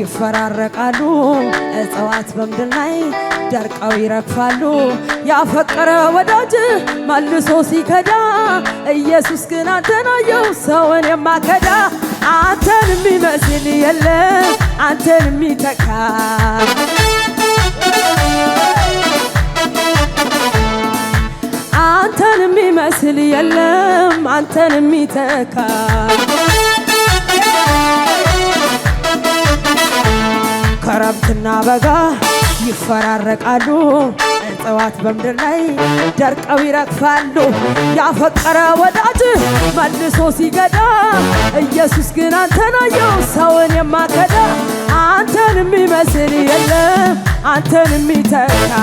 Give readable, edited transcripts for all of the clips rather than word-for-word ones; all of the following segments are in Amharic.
ይፈራረቃሉ እጽዋት በምድር ላይ ደርቀው ይረግፋሉ ያፈቀረ ወዳጅ መልሶ ሲከዳ ኢየሱስ ግን አንተን አየው ሰውን የማከዳ አንተን የሚመስል የለም አንተን የሚተካ አንተን የሚመስል የለም አንተን የሚተካ ክረምትና በጋ ይፈራረቃሉ እጽዋት በምድር ላይ ደርቀው ይረግፋሉ ያፈቀረ ወዳጅ መልሶ ሲገዳ ኢየሱስ ግን አንተን አየው ሰውን የማከዳ አንተን የሚመስል የለም አንተን የሚተካ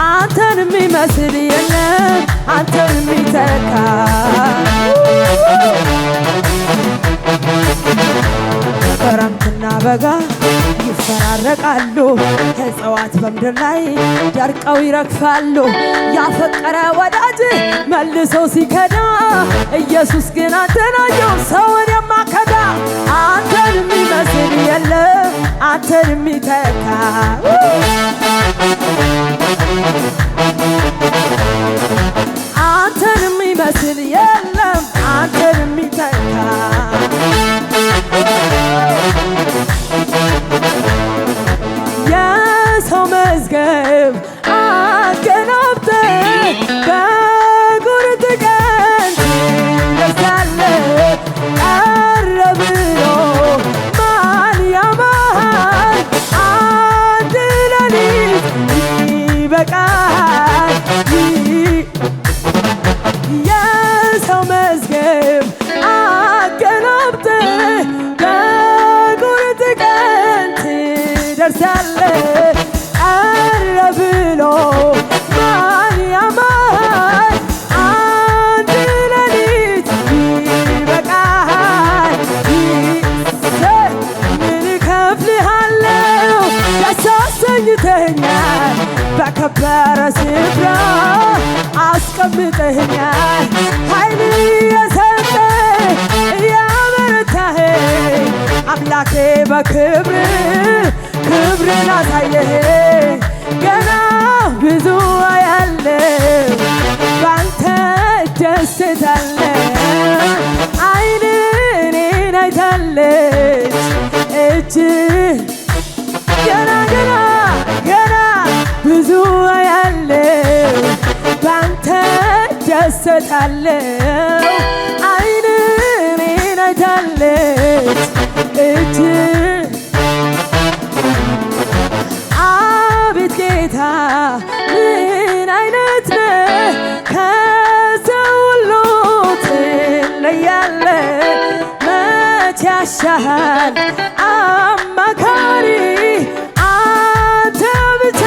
አንተን የሚመስል የለም አንተን የሚተካ ክረምትና በጋ ይፈራረቃሉ እጽዋት በምድር ላይ ደርቀው ይረግፋሉ ያፈቀረ ወዳጅ መልሶ ሲከዳ ኢየሱስ ግን አንተን አየው ሰውን የማከዳ አንተን የሚመስል የለም አንተን የሚተካ አንተን የሚመስል የለም አንተን የሚተካ የሰው መዝገብ አገናብተ በጉርት ቀን ትደርሳለህ ቀረ ብሎ ማን ያማሃል አንድ ሌሊት ይበቃል የሰው መዝገብ አገናብተ በጉርት ቀን ትደርሳለህ ቀረ ብሎ ማን ያማሃል አንድ ሌሊት ይበቃል ምን እከፍልሃለሁ ደስ አሰኝተኸኛል በከበረ ስፍራ አስቀምጠኸኛል ኃይል የሰጠ እያበረታህ አምላኬ በክብር ክብርን አሳየህ ገና ብዙ አያለው ባንተ ደስታለሁ ዓይን እኔን አይታለች እጅ ገና ገና ገና ብዙ አያለው ባንተ ደስታለሁ ዓይን እኔን አይታለች እጅ አቤት ጌታ ምን አይነት ነህ ከሰው ሁሉ ትለያለህ መቼ ያሻሃል አማካሪ አንተ ብቻ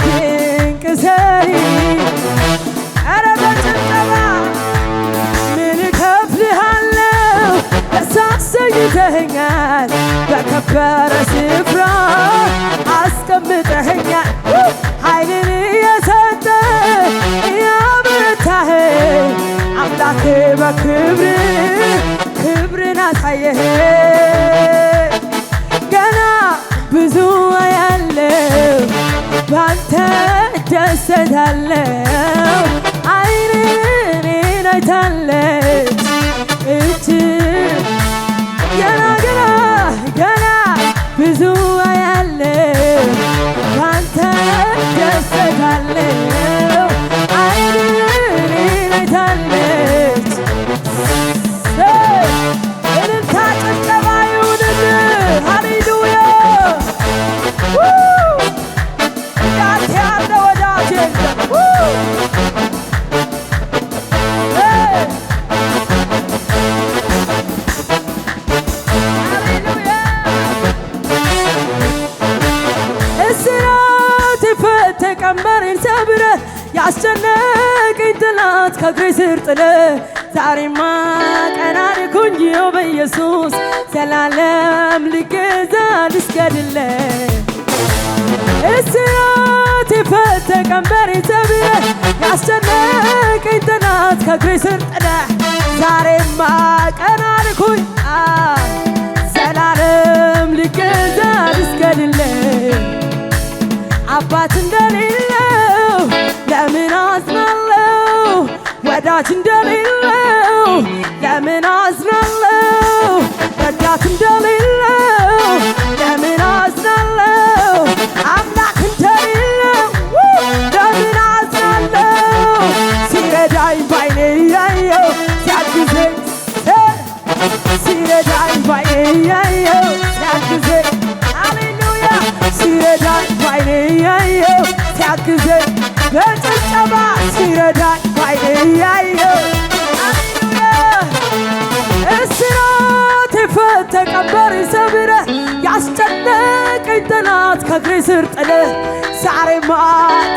ድንቅ ሰሪ ኧረ በጭብጨባ ምን እከፍልሃለሁ ደስ አሰኝተኸኛል በከበረ ስፍራ አስቀምጠኸኛል ኃይልን የሰጠ ያበረታህ አምላኬ በክብር ክብርን አሳየህ ገና ብዙ አያለው ባንተ ደስታለሁ ዓይን እኔን አይታለች እጅ ገና ገና ገና ብዙ አያለው ባንተ ደስታለሁ ዓይን እኔን አይታለች እልልታ ጭብጨባ ይሁንልህ ሃሌሉያ እንዳንተ ያለ ወዳጅ የለም ቀንበሬን ሰብረህ ያስጨነቀኝ ጠላት ከእግሬ ስር ጥለህ ዛሬማ ቀና አልኩኝ በኢየሱስ ዘላለም ልገዛ ልስገድለት እስራት የፈታ ቀንበሬን ሰብረህ ያስጨነቀኝ ጠላት ከእግሬ ስር ጥለህ ዛሬማ ቀና አልኩኝ ዘላለም ልገዛ ልስገድልህ አባት እንደሌለው ለምን አዝናለው ወዳጅ እንደሌለው ለምን አዝናለው ረዳት እንደሌለው ለምን አዝናለው አምላክ እንደሌለው ለምን አዝናለው ሲረዳኝ ባይኔ ያየው ሲያግዘኝ ሲረዳኝ ባይኔ ያየው ሲያግዘኝ ሃሌሉያ ሲረዳኝ ባይኔ ያየው ሲያግዘኝ በጭብጨባ ሲረዳኝ ባይኔ ያየው ሃሌሉያ እስራት የፈታ ቀንበሬን ሰብረህ ያስጨነቀኝ ጠላት ከእግሬ ስር ጥለህ ዛሬማ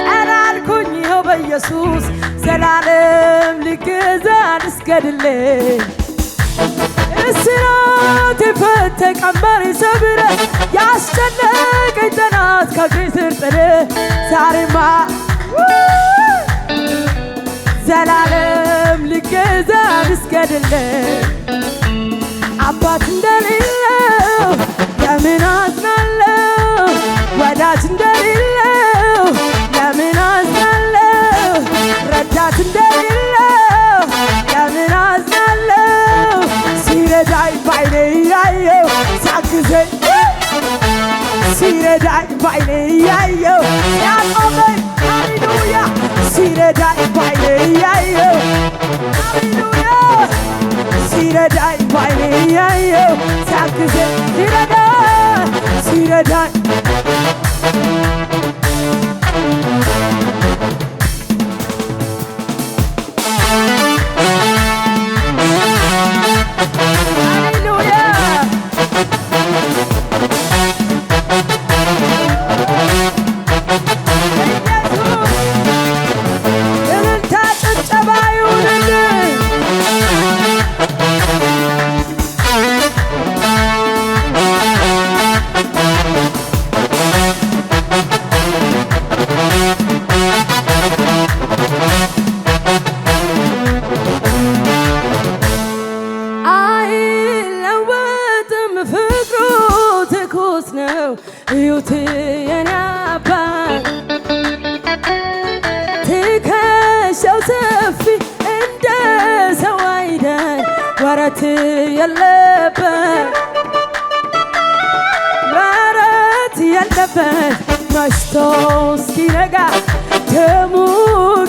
ቀና አልኩኝ ይኸው በኢየሱስ ዘላለም ልገዛ ልስገድልህ እስራት የፈታ ቀንበሬን ሰብረህ ያስጨነቀኝ ጠላት ከእግሬ ስር ጥለህ ዛሬማ ዘላለም ልገዛ ልስገድልህ አባት እንደሌለው ለምን አዝናለው ወዳጅ እንደሌለው ለምን አዝናለው ረዳት እንደሌለው ለምን አዝናለው ሲረዳኝ ባይኔ ያየው ሲያግዘኝ ሲረዳኝ ባይኔ ያየው ሲያቆመኝ ሃሌሉያ ሲረዳኝ ባይኔ ያየው ሃሌሉያ ሲረዳኝ ባይኔ ያየው ሲያግዘኝ ሲረዳኝ እዩት የኔ አባት ትከሻው ሰፊ እንደ ሰው አይደል ወረት የለበት ወረት የለበት መሽቶ እስኪነጋ ደሙ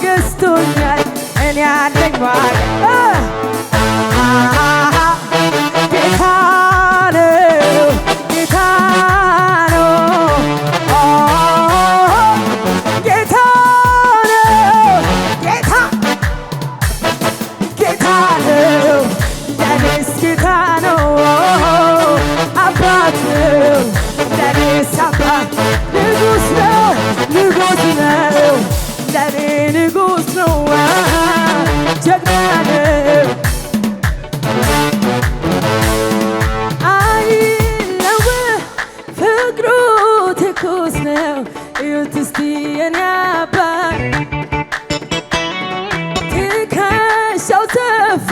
ገዝቶኛል እኔ ያለኝ ማለት ጌታ ነው ጌታ ንጉሥ ነው ጀግና ነው አይለወጥ ፍቅሩ ትኩስ ነው እዩት እስቲ የኔ አባት ትከሻው ሰፊ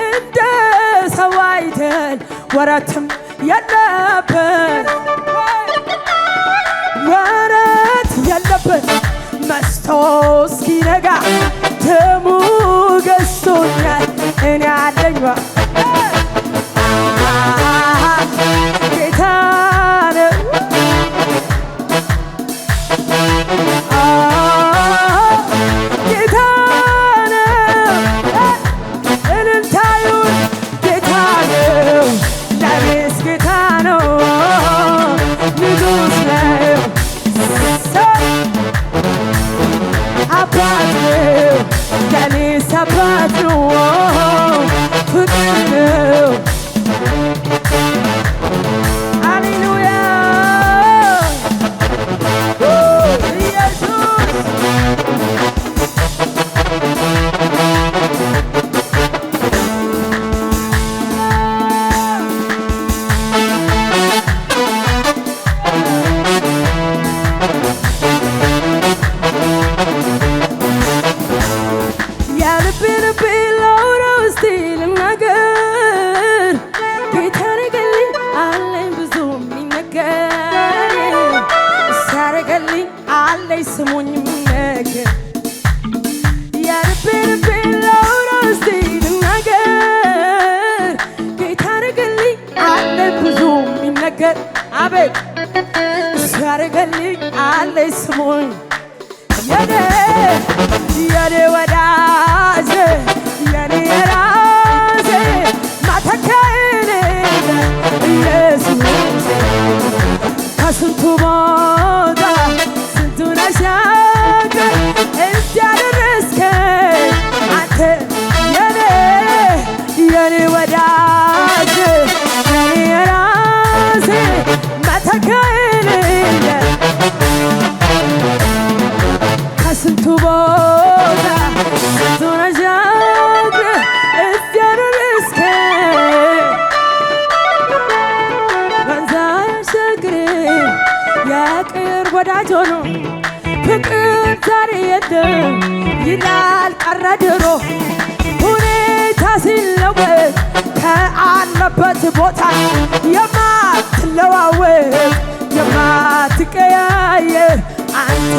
እንደ ሰው አይደል ወረትም የለበት ወረት የለበት መስቶ እስኪነጋ ደሙ ገዝቶኛል እኔ ያለኝ ጌታ ነው ጌታ ነው እልልታዩን ጌታ ነው ለኔስ ጌታ ነው ንጉሥ ነው አባት ነው አለኝ ስሙኝ ነገር የልቤን ላውራ እስቲ ልናገር ጌታ አረገልኝ አለ ብዙ የሚነገር አቤት እሱ ያረገልኝ አለኝ ስሙኝ የኔ ወዳጅ የኔ ራሴ ማተካዬ ኢየሱስ ከስንቱ ቦታ ስንቱን አሻገር እስኪያደረስከኝ አንተ የኔ ወዳጅ የኔ ራሴ መተካዬ ከስንቱ ቦታ ስንቱን አሻገር እስኪያደረስከኝ ወንዝ አያሻግርም የቅርብ ወዳጅ ሆኖ ፍቅር ዛሬ የለም ይላል ቀረ ድሮ ሁኔታ ሲለወጥ ከአለበት ቦታ የማትለዋወጥ የማትቀያየር አንተ